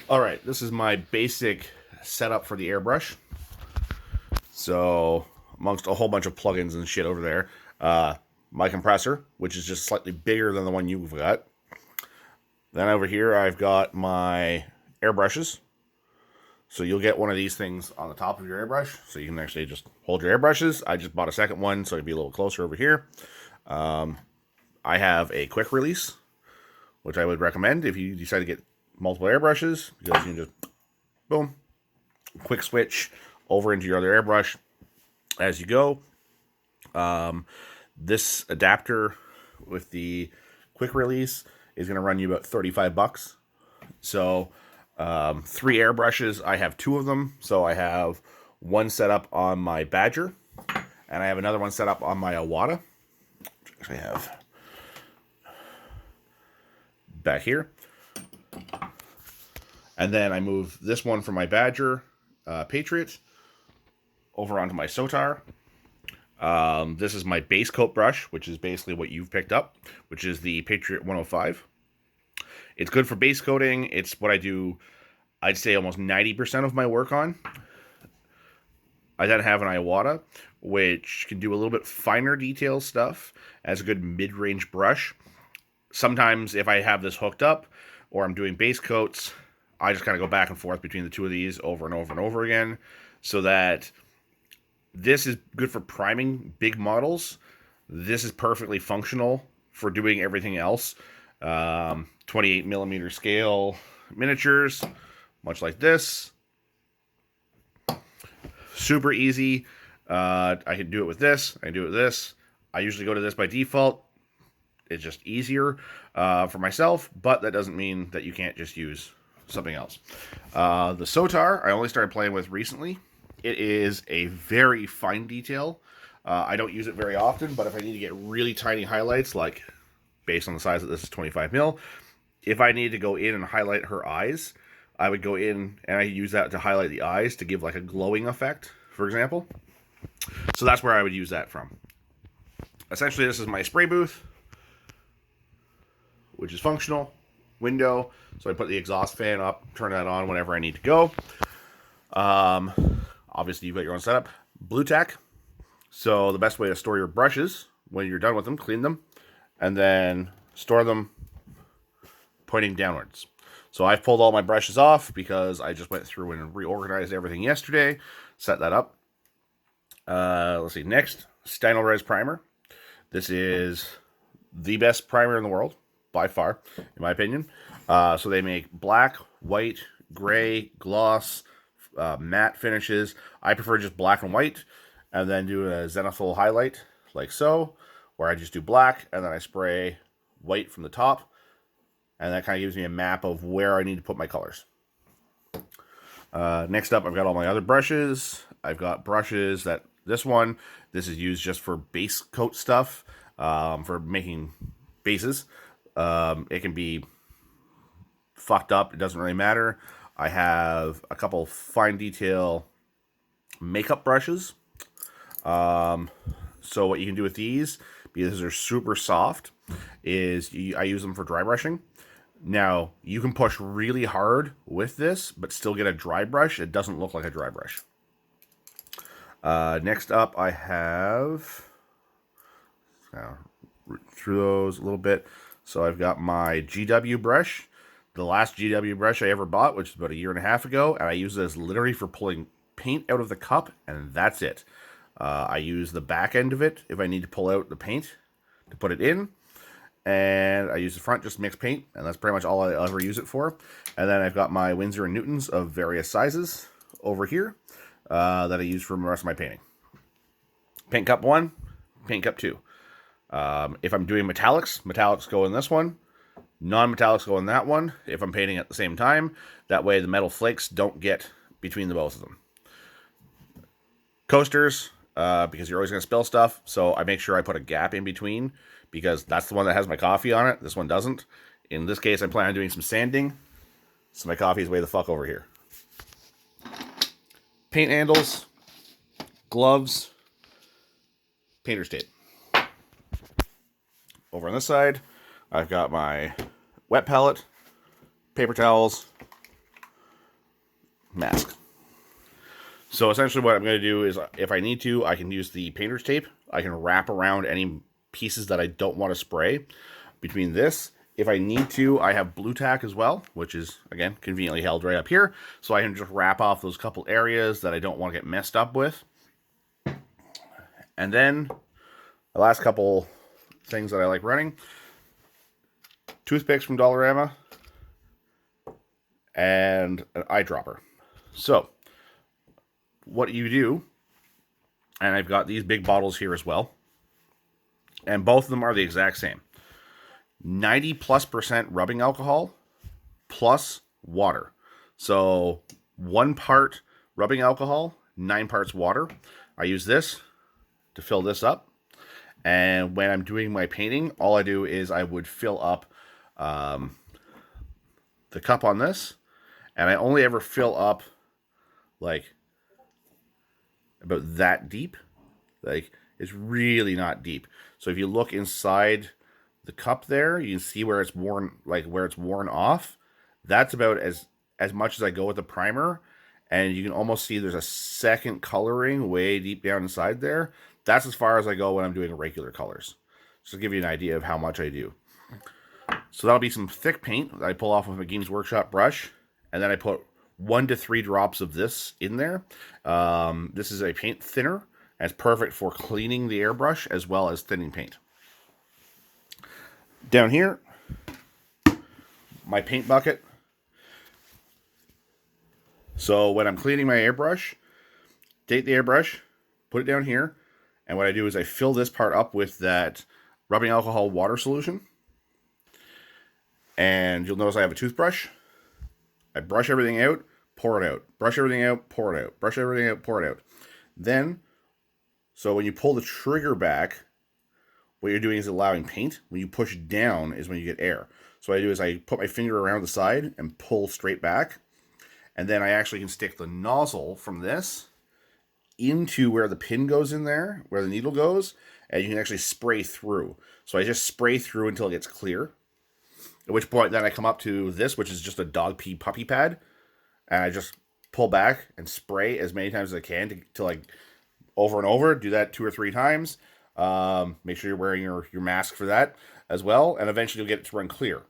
All right, this is my basic setup for the airbrush. So, amongst a whole bunch of plugins and shit over there, my compressor, which is just slightly bigger than the one you've got. Then over here, I've got my airbrushes. So you'll get one of these things on the top of your airbrush, so you can actually just hold your airbrushes. I just bought a second one, so it'd be a little closer over here. I have a quick release, which I would recommend if you decide to get multiple airbrushes, because you can just boom, quick switch over into your other airbrush as you go. This adapter with the quick release is going to run you about 35 bucks. So, three airbrushes. I have two of them. So I have one set up on my Badger, and I have another one set up on my Awada, which I have back here. And then I move this one from my Badger Patriot over onto my Sotar. This is my base coat brush, which is basically what you've picked up, which is the Patriot 105. It's good for base coating. It's what I do, I'd say, almost 90% of my work on. I then have an Iwata, which can do a little bit finer detail stuff as a good mid-range brush. Sometimes if I have this hooked up or I'm doing base coats, I just kind of go back and forth between the two of these over and over and over again, so that this is good for priming big models. This is perfectly functional for doing everything else. 28 millimeter scale miniatures, much like this. Super easy. I can do it with this. I can do it with this. I usually go to this by default. It's just easier for myself, but that doesn't mean that you can't just use something else. The Sotar I only started playing with recently. It is a very fine detail. I don't use it very often, but if I need to get really tiny highlights, like based on the size of this is 25 mil, if I need to go in and highlight her eyes, I would go in and I use that to highlight the eyes to give like a glowing effect, for example. So that's where I would use that from. Essentially, this is my spray booth, which is functional. Window, so I put the exhaust fan up, turn that on whenever I need to go. Obviously, you've got your own setup. Blue tack. So the best way to store your brushes when you're done with them, clean them, and then store them pointing downwards. So I've pulled all my brushes off because I just went through and reorganized everything yesterday. Set that up. Let's see. Next, Stynylrez primer. This is the best primer in the world, by far, in my opinion. So they make black, white, gray, gloss, matte finishes. I prefer just black and white, and then do a zenithal highlight, like so, where I just do black, and then I spray white from the top, and that kind of gives me a map of where I need to put my colors. Next up, I've got all my other brushes. I've got brushes that, this is used just for base coat stuff, for making bases. It can be fucked up. It doesn't really matter. I have a couple fine detail makeup brushes. So what you can do with these, because they're super soft, is I use them for dry brushing. Now, you can push really hard with this, but still get a dry brush. It doesn't look like a dry brush. Next up, I have, through those a little bit. So I've got my GW brush. The last GW brush I ever bought, which is about a year and a half ago, and I use this literally for pulling paint out of the cup, and that's it. I use the back end of it if I need to pull out the paint to put it in, and I use the front just to mix paint, and that's pretty much all I ever use it for. And then I've got my Winsor & Newtons of various sizes over here that I use for the rest of my painting. Paint cup 1, paint cup 2. If I'm doing metallics go in this one. Non-metallics go in that one if I'm painting at the same time. That way the metal flakes don't get between the both of them. Coasters, because you're always going to spill stuff, so I make sure I put a gap in between, because that's the one that has my coffee on it. This one doesn't. In this case, I plan on doing some sanding, so my coffee is way the fuck over here. Paint handles, gloves, painter's tape. Over on this side, I've got my wet palette, paper towels, mask. So essentially what I'm going to do is, if I need to, I can use the painter's tape. I can wrap around any pieces that I don't want to spray between this. If I need to, I have blue tack as well, which is, again, conveniently held right up here. So I can just wrap off those couple areas that I don't want to get messed up with. And then the last couple things that I like running: toothpicks from Dollarama and an eyedropper. So what you do, and I've got these big bottles here as well, and both of them are the exact same. 90+% rubbing alcohol plus water. So 1 part rubbing alcohol, 9 parts water. I use this to fill this up. And when I'm doing my painting, all I do is I would fill up the cup on this. And I only ever fill up like about that deep. Like, it's really not deep. So if you look inside the cup there, you can see where it's worn, like where it's worn off. That's about as much as I go with the primer. And you can almost see there's a second coloring way deep down inside there. That's as far as I go when I'm doing regular colors. Just to give you an idea of how much I do. So that'll be some thick paint that I pull off with a Games Workshop brush. And then I put 1 to 3 drops of this in there. This is a paint thinner. And it's perfect for cleaning the airbrush as well as thinning paint. Down here, my paint bucket. So when I'm cleaning my airbrush, take the airbrush, put it down here, and what I do is I fill this part up with that rubbing alcohol water solution. And you'll notice I have a toothbrush. I brush everything out, pour it out. Brush everything out, pour it out. Brush everything out, pour it out. Then, so when you pull the trigger back, what you're doing is allowing paint. When you push down is when you get air. So what I do is I put my finger around the side and pull straight back. And then I actually can stick the nozzle from this into where the pin goes in there, where the needle goes, and you can actually spray through. So I just spray through until it gets clear. At which point then I come up to this, which is just a dog pee puppy pad. And I just pull back and spray as many times as I can to like over and over. Do that 2 or 3 times. Make sure you're wearing your mask for that as well. And eventually you'll get it to run clear.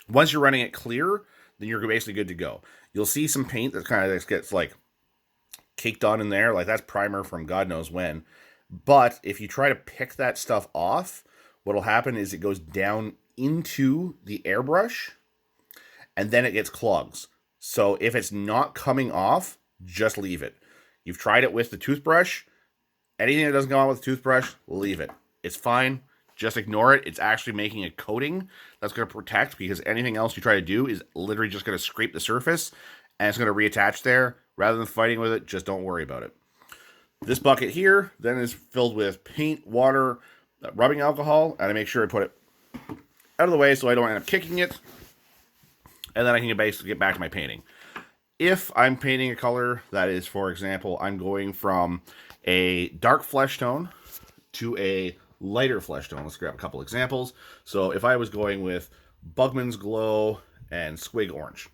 Once you're running it clear, then you're basically good to go. You'll see some paint that kind of gets like caked on in there. Like that's primer from God knows when. But if you try to pick that stuff off, what'll happen is it goes down into the airbrush and then it gets clogs. So if it's not coming off, just leave it. You've tried it with the toothbrush. Anything that doesn't go on with the toothbrush, leave it. It's fine. Just ignore it. It's actually making a coating that's going to protect, because anything else you try to do is literally just going to scrape the surface and it's going to reattach there. Rather than fighting with it, just don't worry about it. This bucket here then is filled with paint, water, rubbing alcohol, and I make sure I put it out of the way so I don't end up kicking it. And then I can basically get back to my painting. If I'm painting a color that is, for example, I'm going from a dark flesh tone to a lighter flesh tone. Let's grab a couple examples. So if I was going with Bugman's Glow and Squig Orange.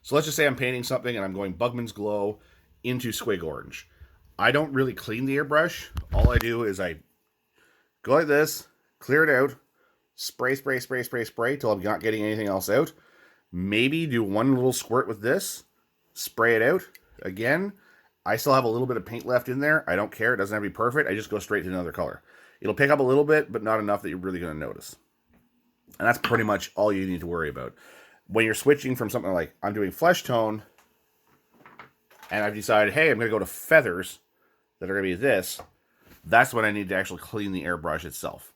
So let's just say I'm painting something and I'm going Bugman's Glow into Squig Orange. I don't really clean the airbrush. All I do is I go like this, clear it out, spray till I'm not getting anything else out. Maybe do 1 little squirt with this, spray it out. Again, I still have a little bit of paint left in there. I don't care. It doesn't have to be perfect. I just go straight to another color. It'll pick up a little bit, but not enough that you're really going to notice. And that's pretty much all you need to worry about. When you're switching from something like, I'm doing flesh tone, and I've decided, hey, I'm going to go to feathers that are going to be this, that's when I need to actually clean the airbrush itself.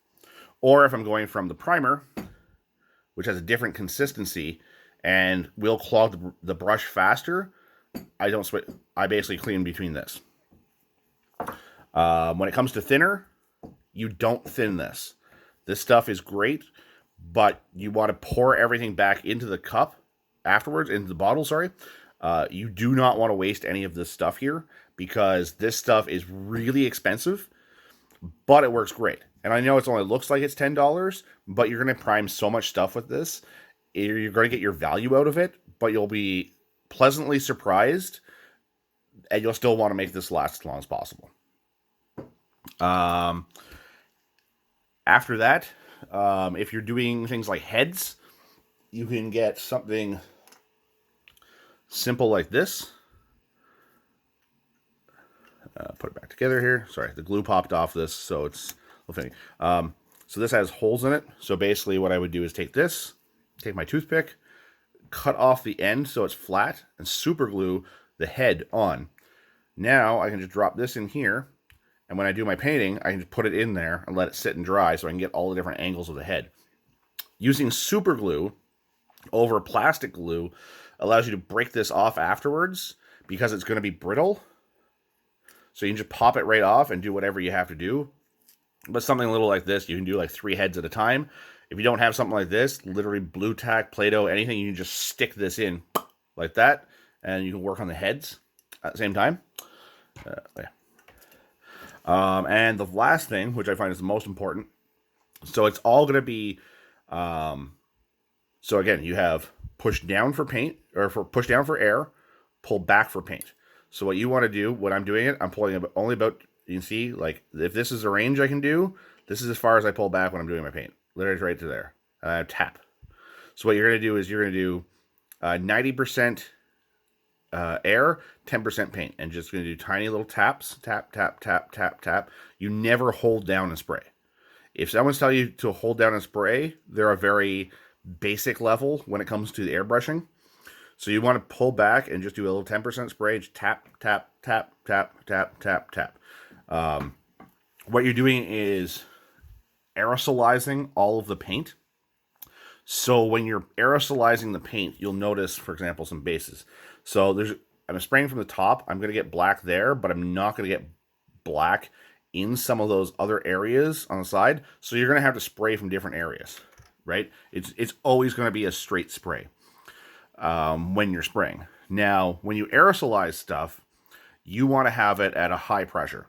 Or if I'm going from the primer, which has a different consistency and will clog the brush faster, I don't switch. I basically clean between this. When it comes to thinner, you don't thin this. This stuff is great, but you want to pour everything back into the cup afterwards, into the bottle, sorry. You do not want to waste any of this stuff here, because this stuff is really expensive, but it works great. And I know it only looks like it's $10, but you're going to prime so much stuff with this. You're going to get your value out of it, but you'll be pleasantly surprised, and you'll still want to make this last as long as possible. After that, if you're doing things like heads, you can get something simple like this. Put it back together here. Sorry, the glue popped off this, so it's a little funny. So this has holes in it. So basically what I would do is take this, take my toothpick, cut off the end so it's flat, and super glue the head on. Now I can just drop this in here, and when I do my painting, I can just put it in there and let it sit and dry so I can get all the different angles of the head. Using super glue over plastic glue allows you to break this off afterwards because it's going to be brittle. So you can just pop it right off and do whatever you have to do. But something little like this, you can do like 3 heads at a time. If you don't have something like this, literally blue tack, Play-Doh, anything, you can just stick this in like that, and you can work on the heads at the same time. And the last thing, which I find is the most important, so it's all going to be, so again, you have push down for paint, or for push down for air, pull back for paint. So what you want to do, when I'm doing it, I'm pulling only about, you can see, like, if this is the range I can do, this is as far as I pull back when I'm doing my paint. Literally right to there. Tap. So what you're going to do is you're going to do 90% air, 10% paint, and just going to do tiny little taps. Tap, tap, tap, tap, tap. You never hold down and spray. If someone's telling you to hold down and spray, they're a very basic level when it comes to the airbrushing. So you want to pull back and just do a little 10% spray. Just tap, tap, tap, tap, tap, tap, tap. What you're doing is aerosolizing all of the paint. So when you're aerosolizing the paint, you'll notice, for example, some bases. So I'm spraying from the top. I'm going to get black there, but I'm not going to get black in some of those other areas on the side. So you're going to have to spray from different areas, right? It's always going to be a straight spray. When you're spraying. Now, when you aerosolize stuff, you want to have it at a high pressure.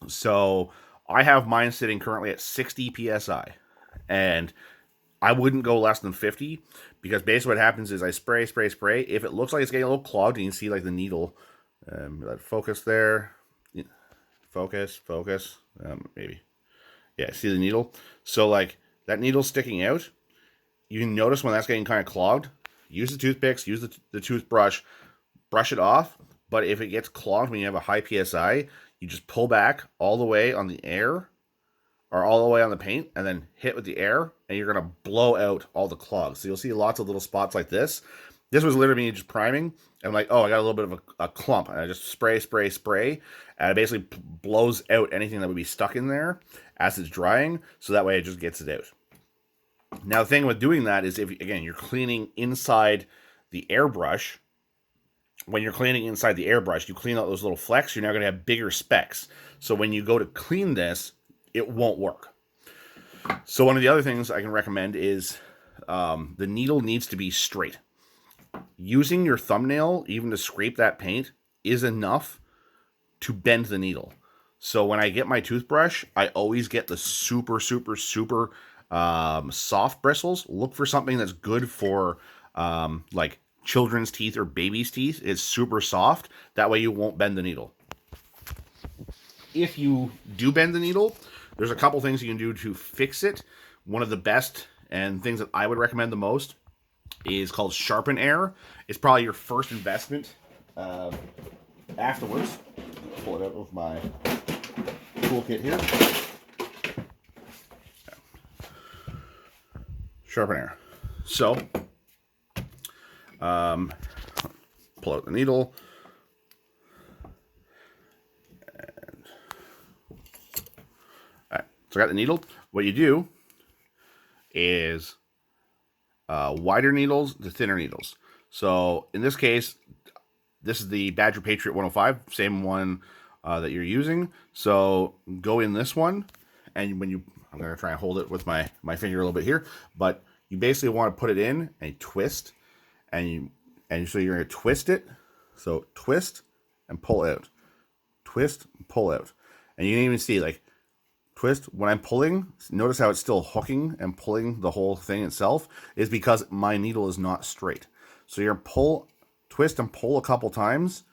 So I have mine sitting currently at 60 psi, and I wouldn't go less than 50, because basically what happens is I spray, spray, spray. If it looks like it's getting a little clogged, and you can see like the needle, focus there, focus, maybe, yeah, see the needle? So like that needle sticking out, you can notice when that's getting kind of clogged. Use the toothpicks, use the toothbrush, brush it off. But if it gets clogged when you have a high PSI, you just pull back all the way on the air, or all the way on the paint, and then hit with the air, and you're going to blow out all the clogs. So you'll see lots of little spots like this. This was literally me just priming, and I'm like, oh, I got a little bit of a clump, and I just spray, spray, spray, and it basically blows out anything that would be stuck in there as it's drying, so that way it just gets it out. Now, the thing with doing that is, if, again, you're cleaning inside the airbrush, when you're cleaning inside the airbrush, you clean out those little flecks, you're now going to have bigger specks. So when you go to clean this, it won't work. So one of the other things I can recommend is the needle needs to be straight. Using your thumbnail, even to scrape that paint, is enough to bend the needle. So when I get my toothbrush, I always get the super, super, super soft bristles. Look for something that's good for like children's teeth or baby's teeth. It's super soft. That way you won't bend the needle. If you do bend the needle, there's a couple things you can do to fix it. One of the best and things that I would recommend the most is called Sharpen Air. It's probably your first investment afterwards. I'll pull it out with my toolkit here. Sharpen Air. So, pull out the needle. And, all right, so I got the needle. What you do is wider needles to thinner needles. So in this case, this is the Badger Patriot 105, same one that you're using. So go in this one, and when you, I'm going to try and hold it with my finger a little bit here, but you basically want to put it in and twist, and so you're going to twist it. So twist and pull out, twist and pull out, and you can even see like twist when I'm pulling. Notice how it's still hooking and pulling the whole thing itself is because my needle is not straight. So you're pull twist and pull a couple times.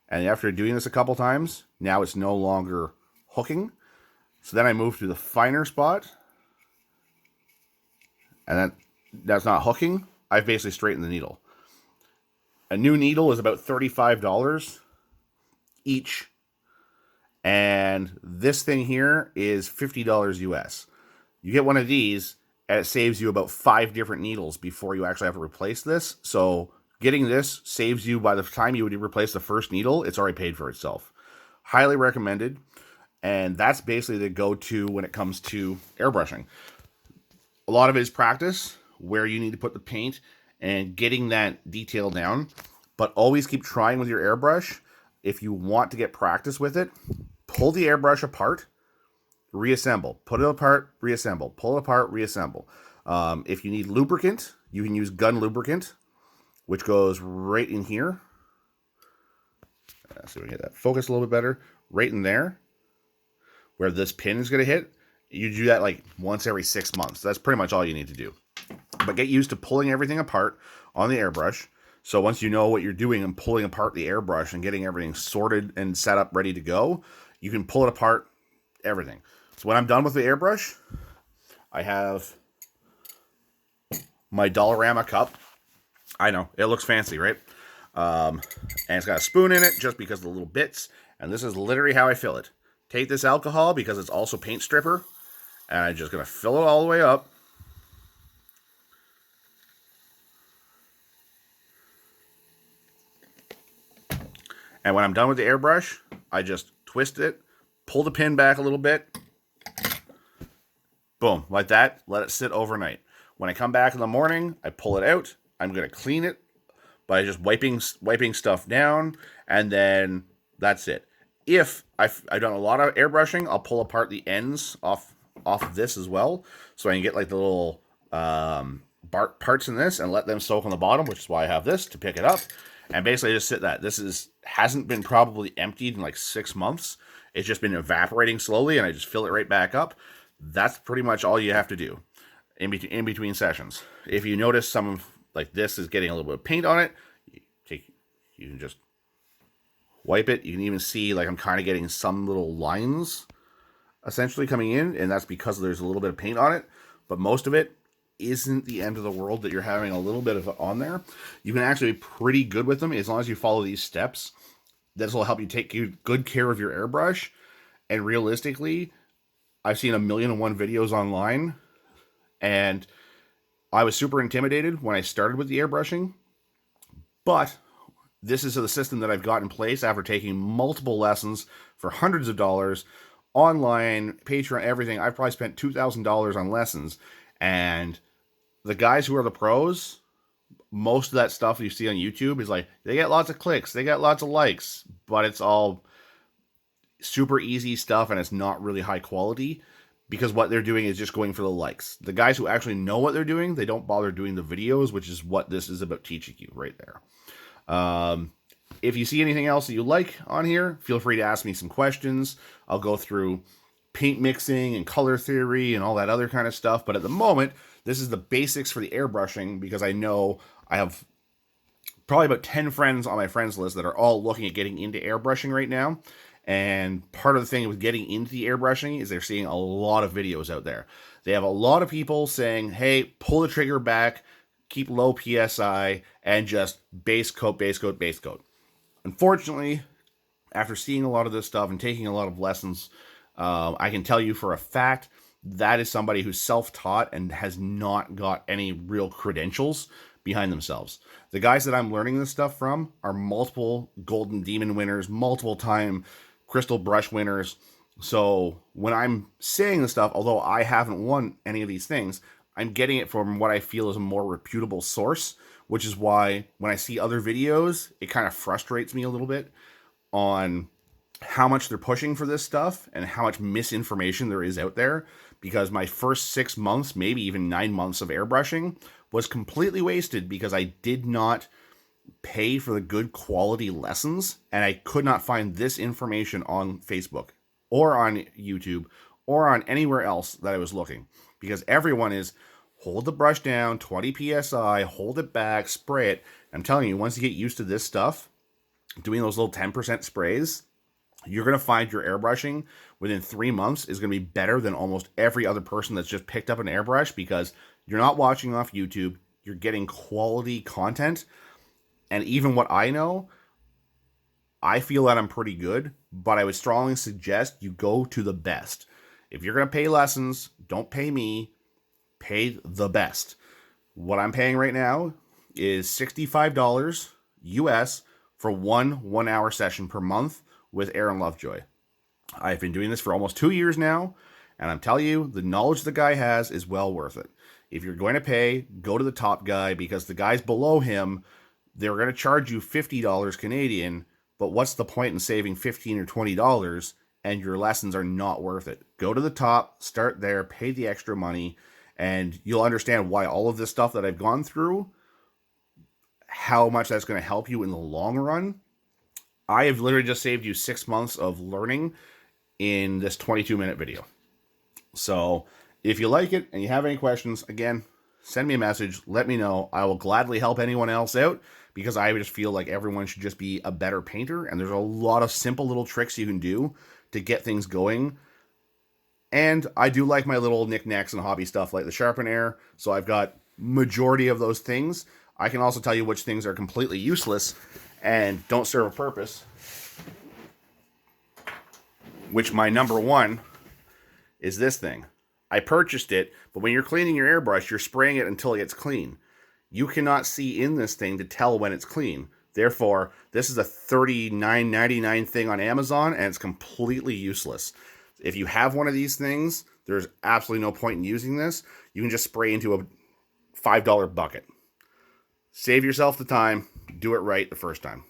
And after doing this a couple times, now it's no longer hooking. So then I move to the finer spot. And that's not hooking. I've basically straightened the needle. A new needle is about $35 each. And this thing here is $50 US. You get one of these, and it saves you about 5 different needles before you actually have to replace this. So getting this saves you, by the time you would replace the first needle, it's already paid for itself. Highly recommended. And that's basically the go-to when it comes to airbrushing. A lot of it is practice, where you need to put the paint and getting that detail down. But always keep trying with your airbrush. If you want to get practice with it, pull the airbrush apart, reassemble. Put it apart, reassemble. Pull it apart, reassemble. If you need lubricant, you can use gun lubricant, which goes right in here. Let's see if we can get that focused a little bit better. Right in there, where this pin is going to hit. You do that like once every 6 months. That's pretty much all you need to do. But get used to pulling everything apart on the airbrush. So once you know what you're doing and pulling apart the airbrush and getting everything sorted and set up ready to go, you can pull it apart, everything. So when I'm done with the airbrush, I have my Dollarama cup. I know, it looks fancy, right? And it's got a spoon in it just because of the little bits. And this is literally how I fill it. Take this alcohol, because it's also paint stripper, and I'm just going to fill it all the way up. And when I'm done with the airbrush, I just twist it, pull the pin back a little bit, boom, like that, let it sit overnight. When I come back in the morning, I pull it out. I'm going to clean it by just wiping stuff down, and then that's it. If I've done a lot of airbrushing, I'll pull apart the ends off of this as well, so I can get like the little parts in this and let them soak on the bottom, which is why I have this to pick it up. And basically just sit that. This hasn't been probably emptied in like 6 months. It's just been evaporating slowly, and I just fill it right back up. That's pretty much all you have to do in between sessions. If you notice some of like this is getting a little bit of paint on it, you can just wipe it. You can even see like I'm kind of getting some little lines essentially coming in, and that's because there's a little bit of paint on it. But most of it isn't the end of the world that you're having a little bit of it on there. You can actually be pretty good with them as long as you follow these steps. This will help you take good care of your airbrush. And realistically, I've seen 1,000,001 videos online, and I was super intimidated when I started with the airbrushing. But this is the system that I've got in place after taking multiple lessons for hundreds of dollars, online, Patreon, everything. I've probably spent $2,000 on lessons, and the guys who are the pros, most of that stuff you see on YouTube is like, they get lots of clicks, they get lots of likes, but it's all super easy stuff, and it's not really high quality, because what they're doing is just going for the likes. The guys who actually know what they're doing, they don't bother doing the videos, which is what this is about teaching you right there. If you see anything else that you like on here, feel free to ask me some questions. I'll go through paint mixing and color theory and all that other kind of stuff. But at the moment, this is the basics for the airbrushing, because I know I have probably about 10 friends on my friends list that are all looking at getting into airbrushing right now. And part of the thing with getting into the airbrushing is they're seeing a lot of videos out there. They have a lot of people saying, hey, pull the trigger back, keep low PSI, and just base coat, base coat, base coat. Unfortunately, after seeing a lot of this stuff and taking a lot of lessons, I can tell you for a fact that is somebody who's self-taught and has not got any real credentials behind themselves. The guys that I'm learning this stuff from are multiple Golden Demon winners, multiple time Crystal Brush winners. So when I'm saying this stuff, although I haven't won any of these things, I'm getting it from what I feel is a more reputable source, which is why when I see other videos, it kind of frustrates me a little bit on how much they're pushing for this stuff and how much misinformation there is out there, because my first 6 months, maybe even 9 months of airbrushing was completely wasted because I did not pay for the good quality lessons, and I could not find this information on Facebook or on YouTube or on anywhere else that I was looking, because everyone is hold the brush down, 20 psi, hold it back, spray it. I'm telling you, once you get used to this stuff, doing those little 10% sprays, you're going to find your airbrushing within 3 months is going to be better than almost every other person that's just picked up an airbrush, because you're not watching off YouTube. You're getting quality content. And even what I know, I feel that I'm pretty good, but I would strongly suggest you go to the best. If you're going to pay lessons, don't pay me, pay the best. What I'm paying right now is $65 US for one hour session per month with Aaron Lovejoy. I've been doing this for almost 2 years now, and I'm telling you, the knowledge the guy has is well worth it. If you're going to pay, go to the top guy, because the guys below him, they're going to charge you $50 Canadian, but what's the point in saving $15 or $20 and your lessons are not worth it? Go to the top, start there, pay the extra money, and you'll understand why all of this stuff that I've gone through, how much that's going to help you in the long run. I have literally just saved you 6 months of learning in this 22-minute video. So if you like it and you have any questions, again, send me a message. Let me know. I will gladly help anyone else out, because I just feel like everyone should just be a better painter. And there's a lot of simple little tricks you can do to get things going. And I do like my little knickknacks and hobby stuff like the Sharpen Air. So I've got majority of those things. I can also tell you which things are completely useless and don't serve a purpose. Which my number one is this thing. I purchased it, but when you're cleaning your airbrush, you're spraying it until it gets clean. You cannot see in this thing to tell when it's clean. Therefore, this is a $39.99 thing on Amazon, and it's completely useless. If you have one of these things, there's absolutely no point in using this. You can just spray into a $5 bucket. Save yourself the time. Do it right the first time.